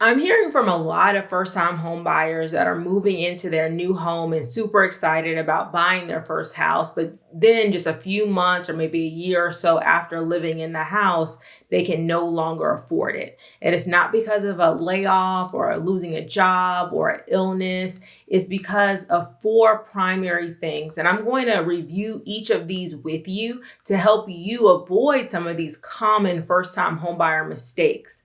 I'm hearing from a lot of first-time home buyers that are moving into their new home and super excited about buying their first house, but then just a few months or maybe a year or so after living in the house, they can no longer afford it. And it's not because of a layoff or losing a job or an illness. It's because of four primary things. And I'm going to review each of these with you to help you avoid some of these common first-time homebuyer mistakes.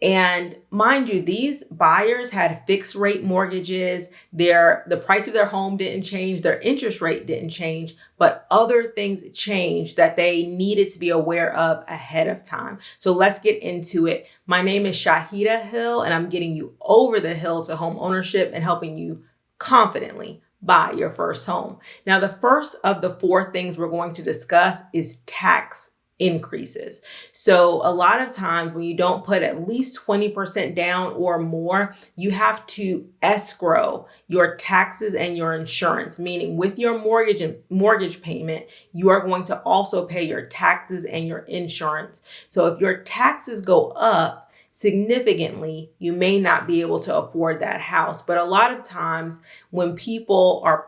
And mind you, these buyers had fixed rate mortgages. The price of their home didn't change, their interest rate didn't change, but other things changed that they needed to be aware of ahead of time. So let's get into it. My name is Shaheedah Hill, and I'm getting you over the hill to home ownership and helping you confidently buy your first home. Now, the first of the four things we're going to discuss is tax increases. So a lot of times when you don't put at least 20% down or more, you have to escrow your taxes and your insurance, meaning with your mortgage payment, you are going to also pay your taxes and your insurance. So if your taxes go up significantly, you may not be able to afford that house. But a lot of times when buyers are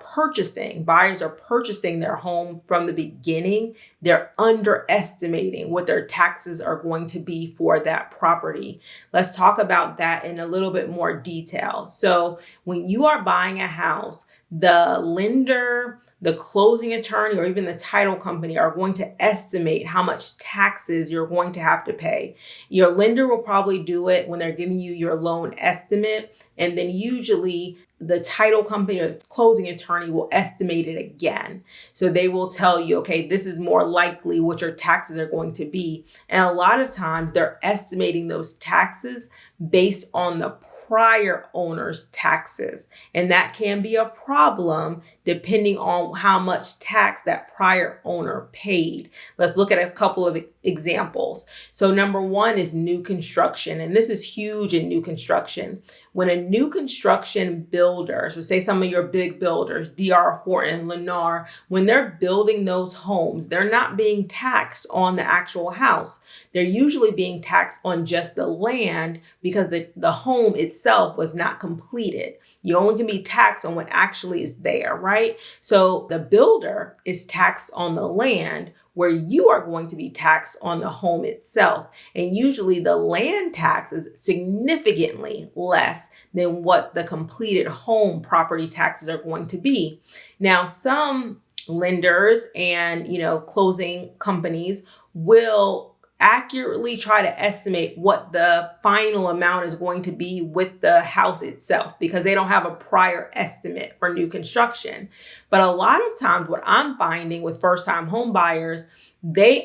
purchasing their home from the beginning, they're underestimating what their taxes are going to be for that property. Let's talk about that in a little bit more detail. So when you are buying a house, the lender, the closing attorney, or even the title company are going to estimate how much taxes you're going to have to pay. Your lender will probably do it when they're giving you your loan estimate. And then usually the title company or the closing attorney will estimate it again. So they will tell you, okay, this is more likely what your taxes are going to be. And a lot of times they're estimating those taxes based on the prior owner's taxes. And that can be a problem depending on how much tax that prior owner paid. Let's look at a couple of examples. So number one is new construction. And this is huge in new construction. When a new construction builder, so say some of your big builders, D.R. Horton, Lennar, when they're building those homes, they're not being taxed on the actual house. They're usually being taxed on just the land because the home itself was not completed. You only can be taxed on what actually is there, right? So the builder is taxed on the land, where you are going to be taxed on the home itself. And usually the land tax is significantly less than what the completed home property taxes are going to be. Now, some lenders and, closing companies will accurately try to estimate what the final amount is going to be with the house itself because they don't have a prior estimate for new construction. But a lot of times what I'm finding with first-time home buyers, they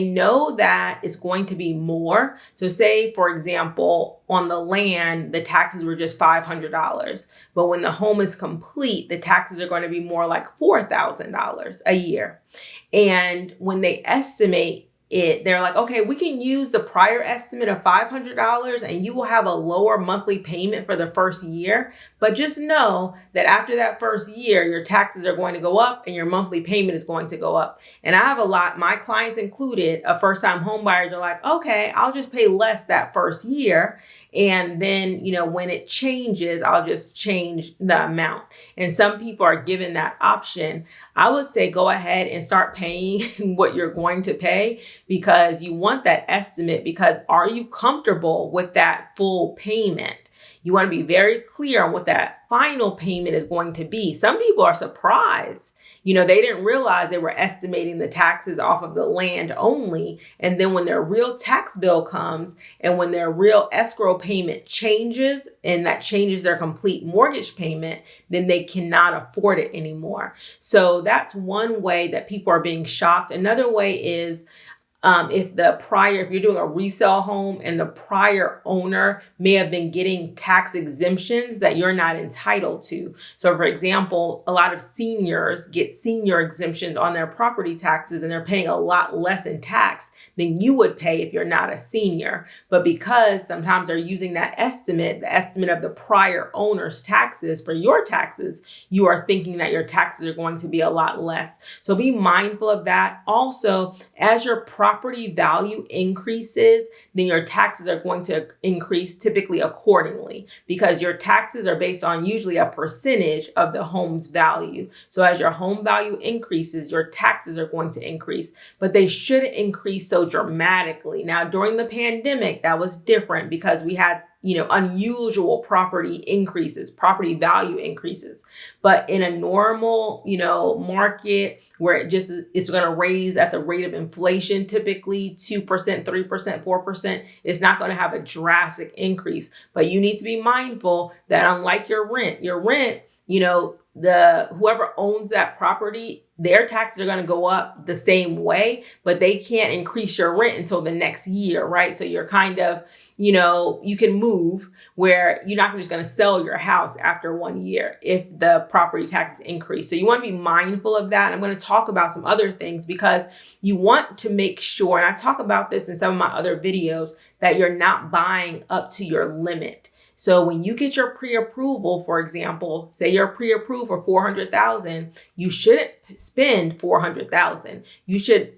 know that it's going to be more. So say, for example, on the land, the taxes were just $500. But when the home is complete, the taxes are going to be more like $4,000 a year. And when they estimate they're like, okay, we can use the prior estimate of $500 and you will have a lower monthly payment for the first year. But just know that after that first year, your taxes are going to go up and your monthly payment is going to go up. And I have my clients included, a first-time home buyers are like, okay, I'll just pay less that first year. And then, when it changes, I'll just change the amount. And some people are given that option. I would say go ahead and start paying what you're going to pay because you want that estimate because are you comfortable with that full payment? You want to be very clear on what that final payment is going to be. Some people are surprised. They didn't realize they were estimating the taxes off of the land only. And then when their real tax bill comes and when their real escrow payment changes and that changes their complete mortgage payment, then they cannot afford it anymore. So that's one way that people are being shocked. Another way is if you're doing a resale home and the prior owner may have been getting tax exemptions that you're not entitled to. So for example, a lot of seniors get senior exemptions on their property taxes and they're paying a lot less in tax than you would pay if you're not a senior. But because sometimes they're using the estimate of the prior owner's taxes for your taxes, you are thinking that your taxes are going to be a lot less. So be mindful of that. Also, as your property property value increases, then your taxes are going to increase typically accordingly, because your taxes are based on usually a percentage of the home's value. So as your home value increases, your taxes are going to increase, but they shouldn't increase so dramatically. Now, during the pandemic, that was different because we had unusual property increases, property value increases. But in a normal, market where it's going to raise at the rate of inflation, typically 2%, 3%, 4%, it's not going to have a drastic increase. But you need to be mindful that unlike your rent, the whoever owns that property, their taxes are going to go up the same way, but they can't increase your rent until the next year, right? So you're kind of, you can move where you're not just going to sell your house after 1 year if the property taxes increase. So you want to be mindful of that. I'm going to talk about some other things because you want to make sure, and I talk about this in some of my other videos, that you're not buying up to your limit. So when you get your pre-approval, for example, say you're pre-approved for $400,000, you shouldn't spend $400,000. You should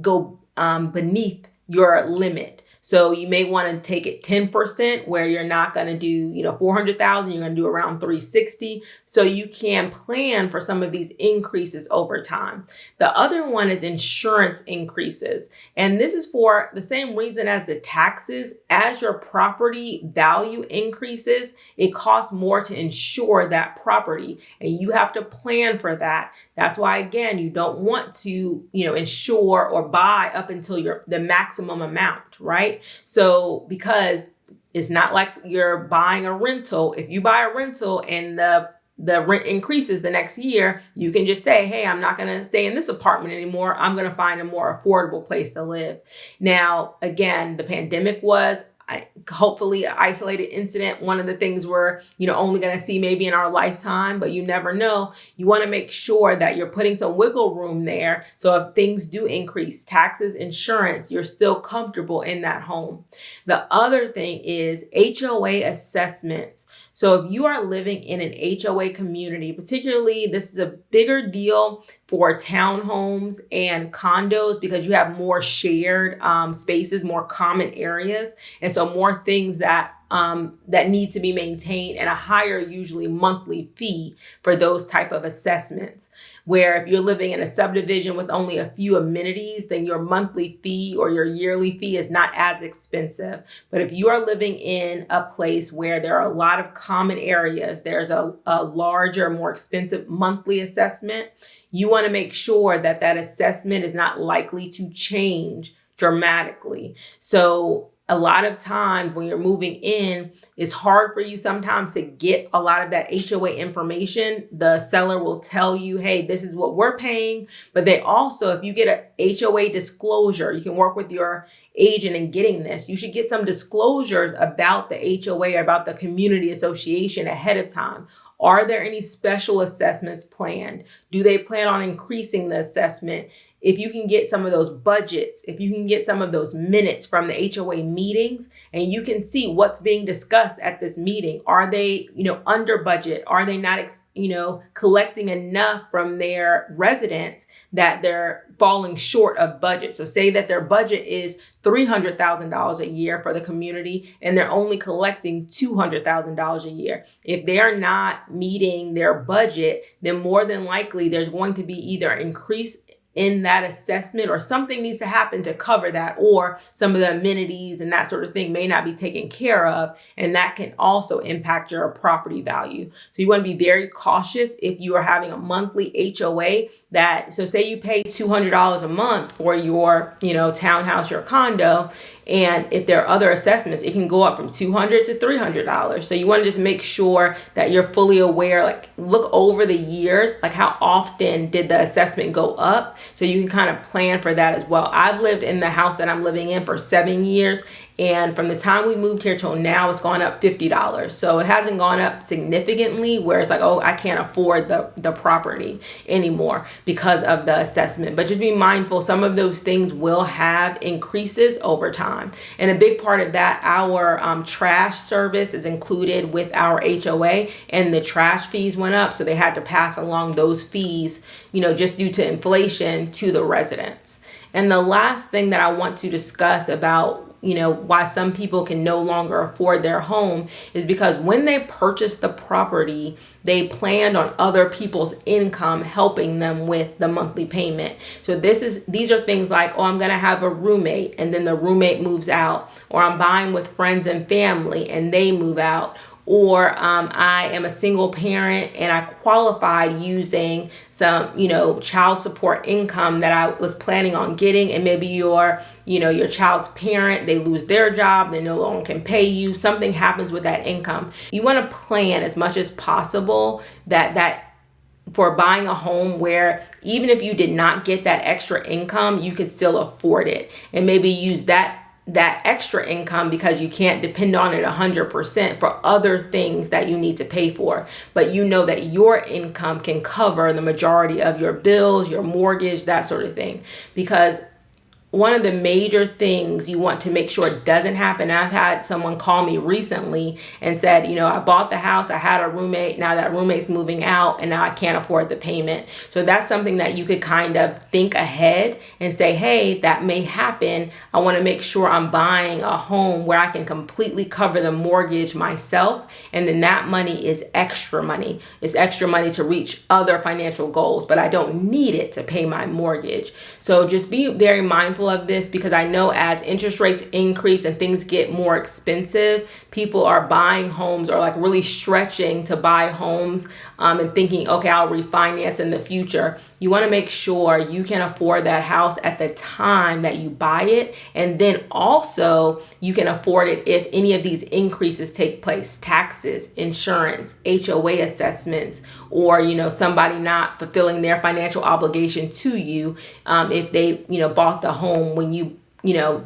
go beneath your limit. So you may want to take it 10% where you're not going to do, 400,000, you're going to do around 360. So you can plan for some of these increases over time. The other one is insurance increases. And this is for the same reason as the taxes. As your property value increases, it costs more to insure that property, and you have to plan for that. That's why, again, you don't want to, insure or buy up until the maximum amount, right? So because it's not like you're buying a rental. If you buy a rental and the rent increases the next year, you can just say, hey, I'm not going to stay in this apartment anymore. I'm going to find a more affordable place to live. Now, again, the pandemic was hopefully an isolated incident. One of the things we're, only going to see maybe in our lifetime, but you never know. You want to make sure that you're putting some wiggle room there. So if things do increase, taxes, insurance, you're still comfortable in that home. The other thing is HOA assessments. So if you are living in an HOA community, particularly this is a bigger deal for townhomes and condos because you have more shared spaces, more common areas. And so more things that need to be maintained, and a higher usually monthly fee for those type of assessments. Where if you're living in a subdivision with only a few amenities, then your monthly fee or your yearly fee is not as expensive. But if you are living in a place where there are a lot of common areas, there's a larger, more expensive monthly assessment. You want to make sure that that assessment is not likely to change dramatically. So a lot of times when you're moving in, it's hard for you sometimes to get a lot of that HOA information. The seller will tell you, hey, this is what we're paying. But they also, if you get a HOA disclosure, you can work with your agent in getting this. You should get some disclosures about the HOA, about the community association ahead of time. Are there any special assessments planned? Do they plan on increasing the assessment? If you can get some of those budgets, if you can get some of those minutes from the HOA meetings, and you can see what's being discussed at this meeting. Are they, under budget? Are they not, collecting enough from their residents that they're falling short of budget? So say that their budget is $300,000 a year for the community, and they're only collecting $200,000 a year. If they're not meeting their budget, then more than likely there's going to be either increase in that assessment, or something needs to happen to cover that, or some of the amenities and that sort of thing may not be taken care of, and that can also impact your property value. So you want to be very cautious if you are having a monthly HOA so say you pay $200 a month for your, townhouse, your condo, and if there are other assessments, it can go up from $200 to $300. So you want to just make sure that you're fully aware, look over the years, how often did the assessment go up? So you can kind of plan for that as well. I've lived in the house that I'm living in for 7 years. And from the time we moved here till now, it's gone up $50. So it hasn't gone up significantly where it's I can't afford the property anymore because of the assessment. But just be mindful, some of those things will have increases over time. And a big part of that, our trash service is included with our HOA, and the trash fees went up. So they had to pass along those fees, just due to inflation to the residents. And the last thing that I want to discuss about why some people can no longer afford their home is because when they purchased the property, they planned on other people's income helping them with the monthly payment. So these are things like, oh, I'm going to have a roommate and then the roommate moves out, or I'm buying with friends and family and they move out, or I am a single parent and I qualified using some, child support income that I was planning on getting, and maybe your child's parent, they lose their job, they no longer can pay you, something happens with that income. You want to plan as much as possible that for buying a home where even if you did not get that extra income, you could still afford it, and maybe use that extra income, because you can't depend on it 100% for other things that you need to pay for. But you know that your income can cover the majority of your bills, your mortgage, that sort of thing. Because one of the major things you want to make sure doesn't happen, I've had someone call me recently and said, I bought the house, I had a roommate, now that roommate's moving out and now I can't afford the payment. So that's something that you could kind of think ahead and say, hey, that may happen. I want to make sure I'm buying a home where I can completely cover the mortgage myself. And then that money is extra money. It's extra money to reach other financial goals, but I don't need it to pay my mortgage. So just be very mindful of this, because I know as interest rates increase and things get more expensive, people are buying homes or like really stretching to buy homes and thinking, okay, I'll refinance in the future. You want to make sure you can afford that house at the time that you buy it. And then also you can afford it if any of these increases take place: taxes, insurance, HOA assessments, or, somebody not fulfilling their financial obligation to you if they, bought the home when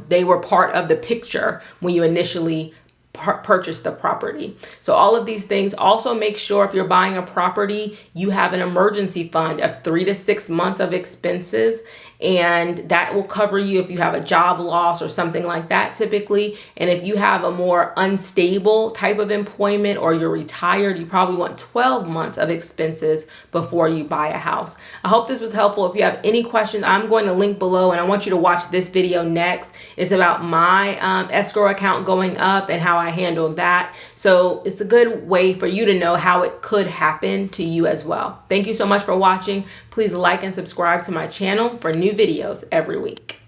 they were part of the picture when you initially purchase the property. So all of these things. Also make sure if you're buying a property, you have an emergency fund of 3 to 6 months of expenses, and that will cover you if you have a job loss or something like that typically. And if you have a more unstable type of employment or you're retired, you probably want 12 months of expenses before you buy a house. I hope this was helpful. If you have any questions, I'm going to link below, and I want you to watch this video next. It's about my escrow account going up and how I handled that. So it's a good way for you to know how it could happen to you as well. Thank you so much for watching. Please like and subscribe to my channel for new videos every week.